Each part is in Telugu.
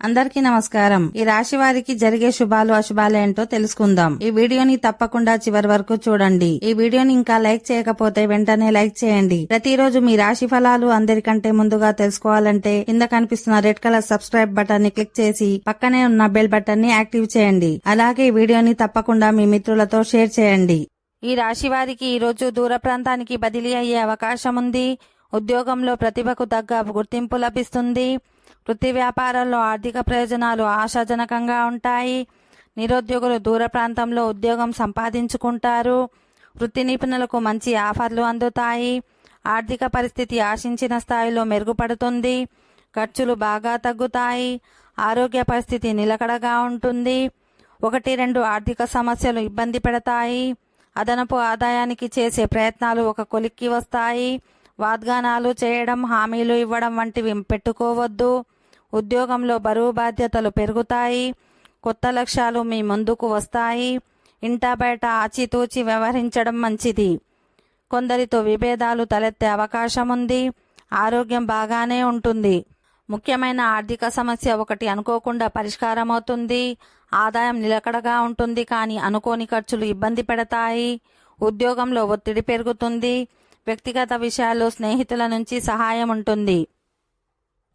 అందరికీ నమస్కారం. ఈ రాశి వారికి జరిగే శుభాలు అశుభాలు ఏంటో తెలుసుకుందాం. ఈ వీడియోని తప్పకుండా చివరి వరకు చూడండి. ఈ వీడియోని ఇంకా లైక్ చేయకపోతే వెంటనే లైక్ చేయండి. ప్రతిరోజు మీ రాశి ఫలాలు అందరికంటే ముందుగా తెలుసుకోవాలంటే కింద కనిపిస్తున్న రెడ్ కలర్ సబ్స్క్రైబ్ బటన్ ని క్లిక్ చేసి పక్కనే ఉన్న బెల్ బటన్ ని యాక్టివ్ చేయండి. అలాగే ఈ వీడియోని తప్పకుండా మీ మిత్రులతో షేర్ చేయండి. ఈ రాశి వారికి ఈ రోజు దూర ప్రాంతానికి బదిలీ అయ్యే అవకాశం ఉంది. ఉద్యోగంలో ప్రతిభకు తగ్గ గుర్తింపు లభిస్తుంది. వృత్తి వ్యాపారాల్లో ఆర్థిక ప్రయోజనాలు ఆశాజనకంగా ఉంటాయి. నిరుద్యోగులు దూర ప్రాంతంలో ఉద్యోగం సంపాదించుకుంటారు. వృత్తి నిపుణులకు మంచి ఆఫర్లు అందుతాయి. ఆర్థిక పరిస్థితి ఆశించిన స్థాయిలో మెరుగుపడుతుంది. ఖర్చులు బాగా తగ్గుతాయి. ఆరోగ్య పరిస్థితి నిలకడగా ఉంటుంది. 1-2 ఆర్థిక సమస్యలు ఇబ్బంది పెడతాయి. అదనపు ఆదాయానికి చేసే ప్రయత్నాలు ఒక కొలిక్కి వస్తాయి. వాగ్దానాలు చేయడం, హామీలు ఇవ్వడం వంటివి పెట్టుకోవద్దు. ఉద్యోగంలో బరువు బాధ్యతలు పెరుగుతాయి. కొత్త లక్ష్యాలు మీ ముందుకు వస్తాయి. ఇంటా బయట ఆచితూచి వ్యవహరించడం మంచిది. కొందరితో విభేదాలు తలెత్తే అవకాశం ఉంది. ఆరోగ్యం బాగానే ఉంటుంది. ముఖ్యమైన ఆర్థిక సమస్య ఒకటి అనుకోకుండా పరిష్కారమవుతుంది. ఆదాయం నిలకడగా ఉంటుంది, కానీ అనుకోని ఖర్చులు ఇబ్బంది పెడతాయి. ఉద్యోగంలో ఒత్తిడి పెరుగుతుంది. వ్యక్తిగత విషయాల్లో స్నేహితుల నుంచి సహాయం ఉంటుంది.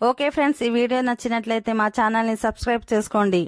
ఓకే ఫ్రెండ్స్, ఈ వీడియో నచ్చినట్లయితే మా ఛానల్ని సబ్స్క్రైబ్ చేసుకోండి.